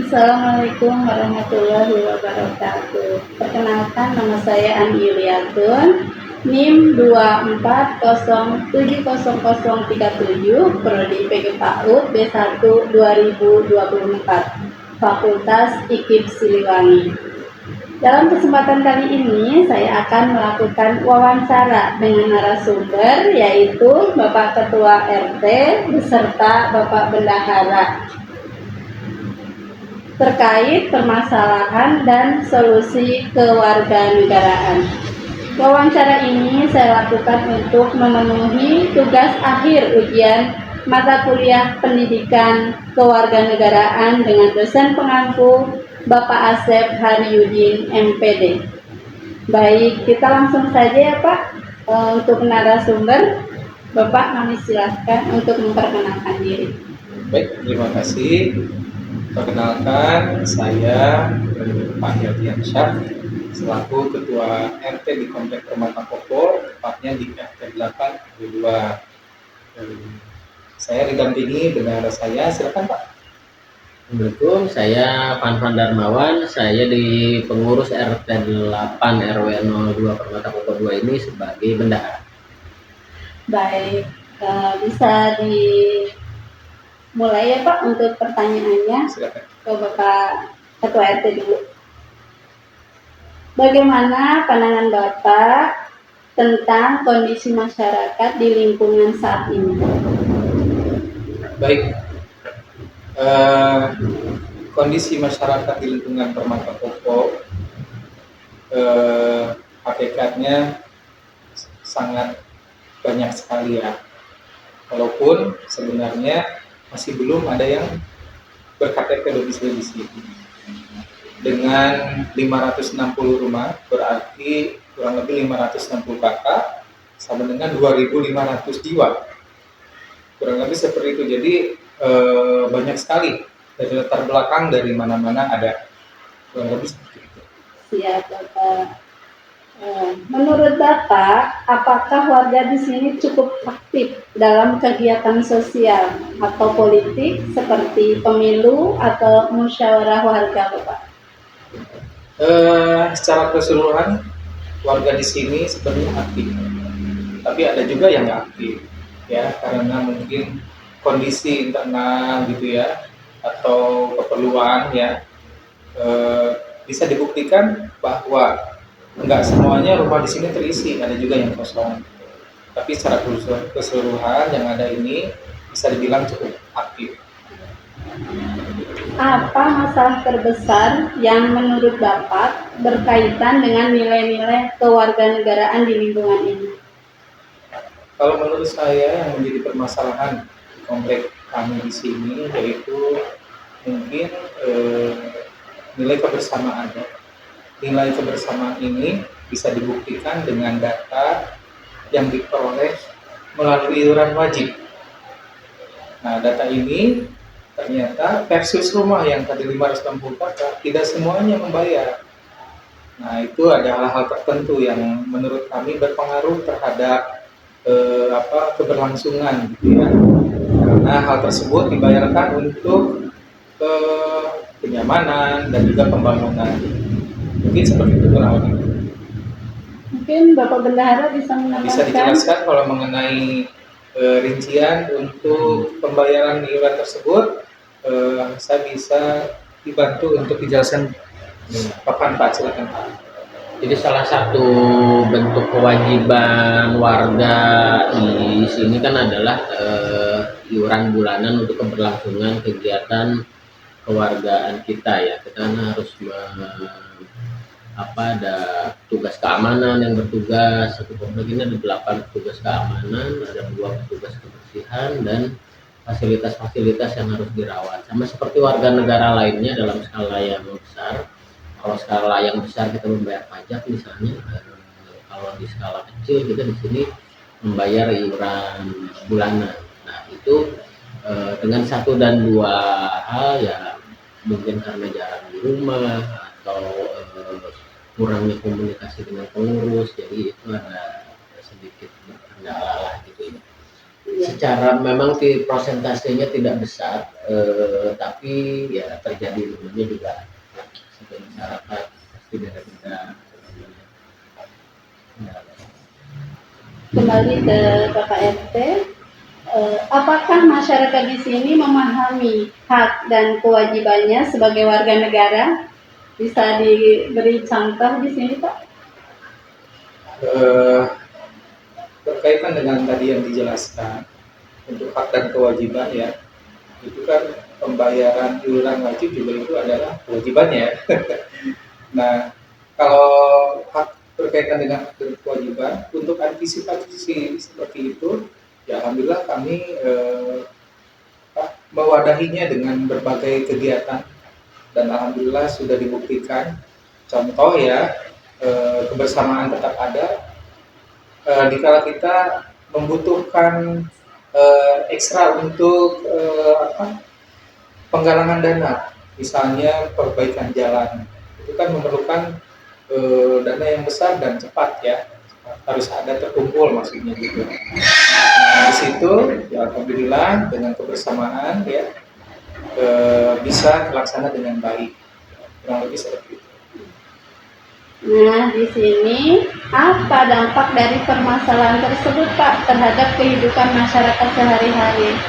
Assalamualaikum warahmatullahi wabarakatuh. Perkenalkan, nama saya Ani Yuliatun, NIM 240700037, Prodi PG PAUD B1 2024, Fakultas IKIP Siliwangi. Dalam kesempatan kali ini, saya akan melakukan wawancara dengan narasumber, yaitu Bapak Ketua RT beserta Bapak Bendahara, terkait permasalahan dan solusi kewarganegaraan. Wawancara ini saya lakukan untuk memenuhi tugas akhir ujian mata kuliah pendidikan kewarganegaraan dengan dosen pengampu Bapak Asep Haryudin MPD. Baik, kita langsung saja ya Pak. Untuk narasumber, Bapak kami silakan untuk memperkenalkan diri. Baik, terima kasih. Perkenalkan, saya Pak Yadiansyah selaku Ketua RT di Komplek Permata Kopo, tepatnya di RT 8 RW 2. Saya didampingi bendahara saya, silakan Pak. Assalamualaikum, saya Fanfan Darmawan, saya di pengurus RT 8 RW 02 Permata Kopo 2 ini sebagai bendahara. Baik, bisa dimulai ya Pak untuk pertanyaannya. Silakan. Ke Bapak Ketua RT dulu. Bagaimana pandangan Bapak tentang kondisi masyarakat di lingkungan saat ini? Baik, kondisi masyarakat di lingkungan Permata Kopo hakikatnya sangat banyak sekali ya. Walaupun sebenarnya masih belum ada yang berKTP domisili. Dengan 560 rumah berarti kurang lebih 560 kakak sama dengan 2.500 jiwa. Kurang lebih seperti itu. Jadi banyak sekali dari latar belakang dari mana-mana ada. Kurang lebih seperti itu. Siap Bapak. Menurut Bapak, apakah warga di sini cukup aktif dalam kegiatan sosial atau politik seperti pemilu atau musyawarah warga, Bapak? Secara keseluruhan warga di sini sebenarnya aktif, tapi ada juga yang nggak aktif ya, karena mungkin kondisi internal gitu ya, atau keperluan ya. Bisa dibuktikan bahwa nggak semuanya rumah di sini terisi, ada juga yang kosong. Tapi secara keseluruhan yang ada ini bisa dibilang cukup aktif. Apa masalah terbesar yang menurut Bapak berkaitan dengan nilai-nilai kewarganegaraan di lingkungan ini? Kalau menurut saya yang menjadi permasalahan di komplek kami di sini yaitu mungkin nilai kebersamaan. Nilai kebersamaan ini bisa dibuktikan dengan data yang diperoleh melalui iuran wajib. Nah, data ini ternyata versus rumah yang tadi 560 kakak tidak semuanya membayar. Nah, itu ada hal-hal tertentu yang menurut kami berpengaruh terhadap keberlangsungan gitu ya. Karena hal tersebut dibayarkan untuk kenyamanan dan juga pembangunan. Mungkin seperti itu kurang lebih. Mungkin Bapak Bendahara bisa menambahkan. Bisa dijelaskan kalau mengenai rincian untuk pembayaran iuran tersebut, saya bisa dibantu untuk dijelaskan. Kapan Pak? Silakan Pak. Jadi salah satu bentuk kewajiban warga di sini kan adalah iuran bulanan untuk keberlangsungan kegiatan kewargaan kita ya. Kita kan harus ada petugas keamanan yang bertugas. Satu komplek ini ada 8 petugas keamanan, ada 2 petugas kebersihan dan fasilitas-fasilitas yang harus dirawat. Sama seperti warga negara lainnya dalam skala yang besar. Kalau skala yang besar kita membayar pajak misalnya, kalau di skala kecil kita di sini membayar iuran bulanan. Nah itu dengan satu dan dua hal ya, mungkin karena jarang di rumah atau kurangnya komunikasi dengan pengurus, jadi itu ada sedikit berkendala lah gitu ya. secara memang prosentasenya tidak besar, tapi ya terjadi namanya juga sebagai masyarakat pasti beda-beda. Ya, Kembali ke Bapak RT, apakah masyarakat di sini memahami hak dan kewajibannya sebagai warga negara? Bisa diberi contoh di sini, Pak? Berkaitan dengan tadi yang dijelaskan untuk hak dan kewajiban ya, itu kan pembayaran iuran wajib juga itu adalah kewajibannya. Nah, kalau hak berkaitan dengan hak dan kewajiban untuk antisipasi seperti itu, ya alhamdulillah kami mewadahinya dengan berbagai kegiatan dan alhamdulillah sudah dibuktikan. Contoh ya, kebersamaan tetap ada. Dikala kita membutuhkan ekstra untuk penggalangan dana, misalnya perbaikan jalan, itu kan memerlukan dana yang besar dan cepat ya, harus ada terkumpul maksudnya gitu. Nah, di situ ya alhamdulillah dengan kebersamaan ya bisa terlaksana dengan baik, kurang lebih seperti itu. Nah, di sini apa dampak dari permasalahan tersebut, Pak, terhadap kehidupan masyarakat sehari-hari?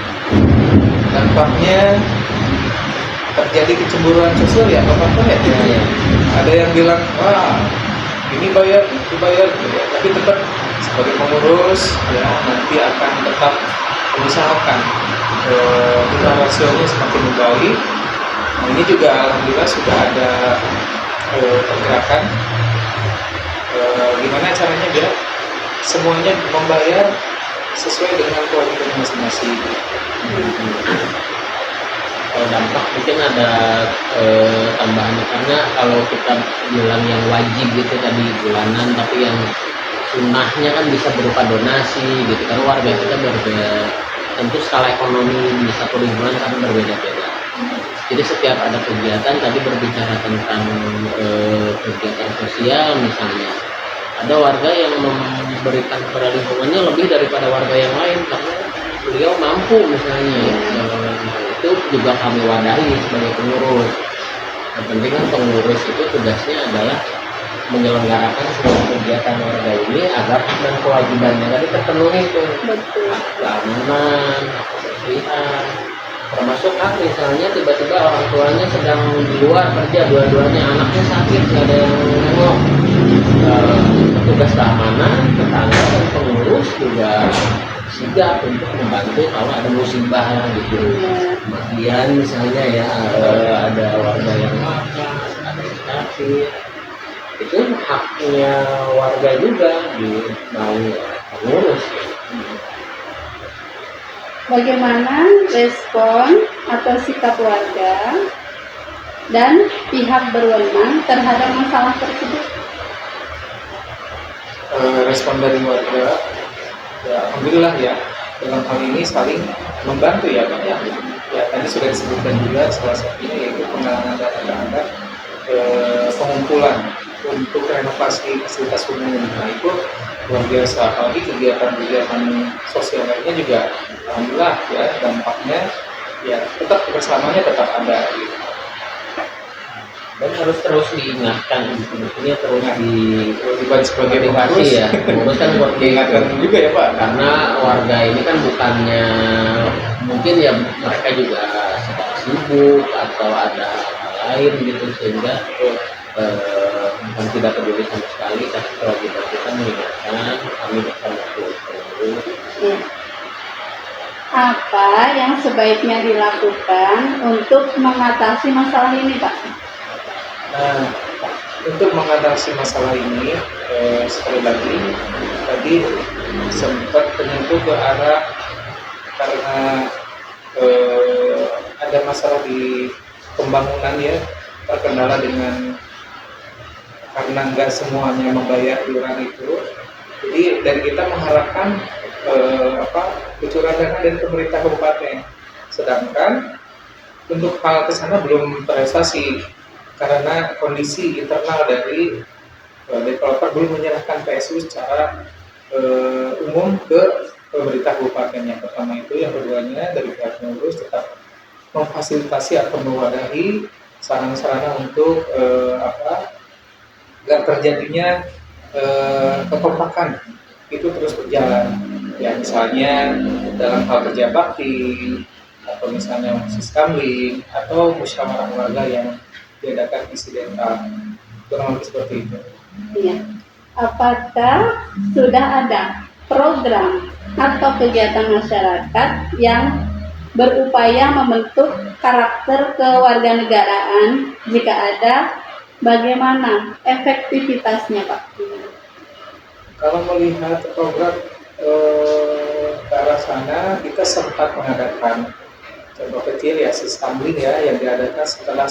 Dampaknya terjadi kecemburuan sosial ya Bapak ya. Ada yang bilang wah ini bayar itu bayar gitu ya. Tapi tetap sebagai pengurus ya nanti akan tetap mengusahakan jumlah rasionya semakin membaik. Nah, ini juga alhamdulillah sudah ada pergerakan gimana caranya biar semuanya membayar sesuai dengan kewajiban masing-masing. Kalau dampak mungkin ada tambahannya, karena kalau kita bilang yang wajib gitu tadi bulanan, tapi yang sunnahnya kan bisa berupa donasi gitu, karena warga kita berbeda, tentu skala ekonomi di satu lingkungan kan berbeda-beda. Jadi setiap ada kegiatan, tadi berbicara tentang kegiatan sosial misalnya, ada warga yang memberikan kepada lingkungannya lebih daripada warga yang lain karena beliau mampu misalnya. Itu juga kami wadahi sebagai pengurus. Yang penting kan pengurus itu tugasnya adalah menyelenggarakan seluruh kegiatan warga ini agar hak dan kewajibannya tadi terpenuhi itu. Hak keamanan, hak kebersihan, termasuk hak misalnya tiba-tiba orang tuanya sedang di luar kerja, dua-duanya anaknya sakit nggak ada yang nengok, petugas keamanan, tetangga dan pengurus juga sigap untuk membantu kalau ada musibah gitu, kematian misalnya ya, ada warga yang makan, ada yang sakit, itu haknya warga juga dinaungi oleh pengurus. Bagaimana respon atau sikap warga dan pihak berwenang terhadap masalah tersebut? Respon dari warga, ya alhamdulillah ya dalam hal ini saling membantu ya Pak ya. Ya tadi sudah disebutkan juga salah satunya yaitu penggalangan dana terhadap pengumpulan untuk renovasi fasilitas umum. Nah itu luar biasa, apalagi kegiatan-kegiatan sosial lainnya juga alhamdulillah ya dampaknya ya tetap kebersamaannya tetap ada gitu. Dan harus terus diingatkan, maksudnya terus Kewajiban sebagai motivasi pengurus ya, pengurus kan buat diingatkan juga ya Pak. karena warga ini kan bukannya, mungkin ya mereka juga sedang sibuk atau ada hal lain gitu, sehingga bukan tidak peduli sama sekali, tapi kewajiban kita mengingatkan kami bersama pengurus. Apa yang sebaiknya dilakukan untuk mengatasi masalah ini, Pak? Nah, untuk mengatasi masalah ini, sekali lagi tadi sempat menyentuh ke arah karena ada masalah di pembangunan ya, terkendala dengan karena nggak semuanya membayar iuran itu. Jadi dari kita mengharapkan kucuran dana dari pemerintah kabupaten, sedangkan untuk hal kesana belum terrealisasi karena kondisi internal dari developer belum menyerahkan PSU secara umum ke pemerintah kabupaten. Yang pertama itu, yang keduanya dari pihak pengurus tetap memfasilitasi atau mewadahi sarana-sarana untuk agar terjadinya kekompakan itu terus berjalan. Ya misalnya dalam hal kerja bakti, atau misalnya siskamling, atau musyawarah warga yang diadakan insidental, kurang lebih seperti itu. Iya. Apakah sudah ada program atau kegiatan masyarakat yang berupaya membentuk karakter kewarganegaraan? Jika ada, bagaimana efektivitasnya, Pak? Kalau melihat program ke arah sana, kita sempat mengadakan contoh kecil ya, siskamling ya, yang diadakan setelah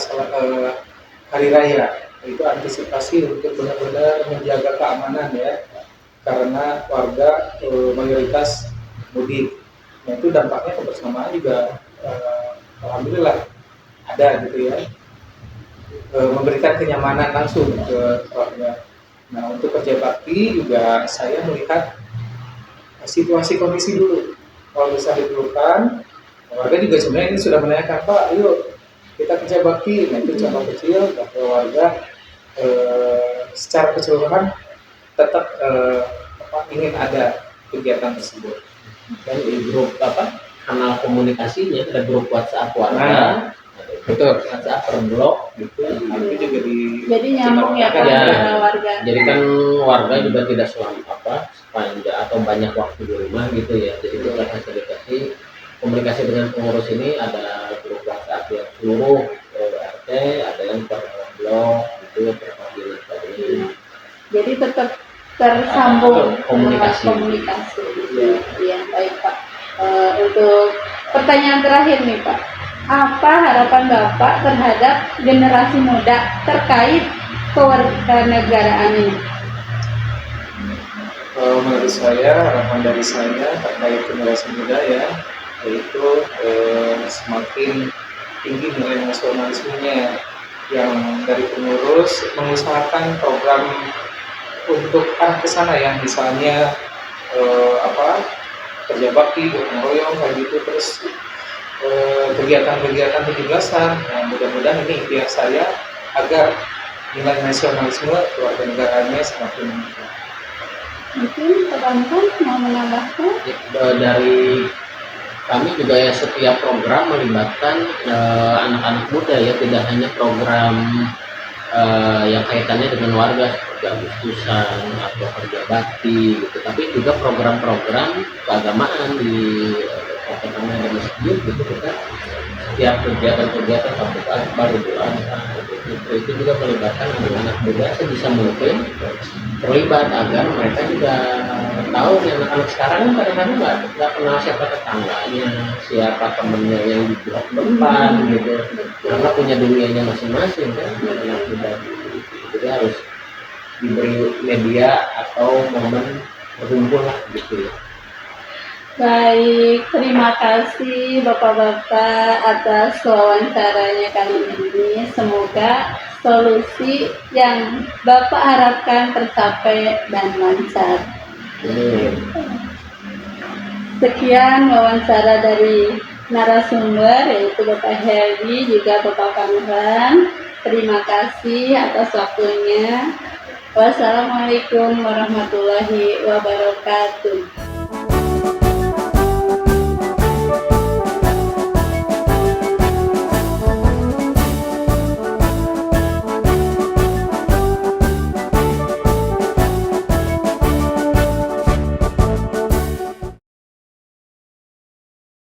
hari raya. Itu antisipasi untuk benar-benar menjaga keamanan ya, karena warga mayoritas mudik. Nah itu dampaknya kebersamaan juga alhamdulillah ada gitu ya, memberikan kenyamanan langsung ke warga. Nah untuk kerja bakti juga saya melihat situasi kondisi dulu. Kalau bisa diperlukan, warga juga sebenarnya ini sudah menanyakan, Pak, yuk kita kerja bakti. Nah itu contoh kecil bahwa warga secara keseluruhan tetap ingin ada kegiatan tersebut. Dan di grup kanal komunikasinya ada grup WhatsApp warga, Nah, betul, WhatsApp per blok gitu. itu juga Jadi nyambung ya, Pak, Ya. antara warga. Jadi kan warga juga tidak sepanjang atau banyak waktu di rumah gitu ya. Jadi kita fasilitasi komunikasi dengan pengurus ini, ada grup WhatsApp yang seluruh RT, ada yang per blok gitu, per paguyuban tadi. Jadi tetap tersambung Komunikasi. komunikasi. Iya, baik, Pak. Untuk pertanyaan terakhir nih, Pak, apa harapan Bapak terhadap generasi muda terkait kewarganegaraan ini? Menurut saya, harapan dari saya terkait generasi muda ya, yaitu semakin tinggi nilai nasionalismenya, yang dari pengurus mengusahakan program untuk arah ke sana ya, misalnya kerja bakti, gotong royong kayak gitu, terus kegiatan-kegiatan 17-an. Nah, mudah-mudahan ini ikhtiar saya agar nilai nasionalisme kewarganegaraannya semakin meningkat. Mungkin teman-teman mau menambahkan? Dari kami juga ya, setiap program melibatkan anak-anak muda ya, tidak hanya program yang kaitannya dengan warga seperti Agustusan atau kerja bakti gitu, tapi juga program-program keagamaan di kota kami ada masjid gitu. Kita setiap kegiatan-kegiatan Tablik Akbar, Idul Adha itu juga melibatkan anak-anak muda sebisa mungkin terlibat, agar mereka juga tahu nih, anak-anak sekarang kan kadang-kadang nggak kenal siapa tetangganya, siapa temennya yang di blok depan gitu, karena punya dunianya masing-masing kan anak muda. Jadi harus diberi media atau momen berkumpul lah gitu ya. Baik, terima kasih Bapak-Bapak atas wawancaranya kali ini. Semoga solusi yang Bapak harapkan tercapai dan lancar. Sekian wawancara dari narasumber, yaitu Bapak Heri juga Bapak Pangeran. Terima kasih atas waktunya. Wassalamualaikum warahmatullahi wabarakatuh.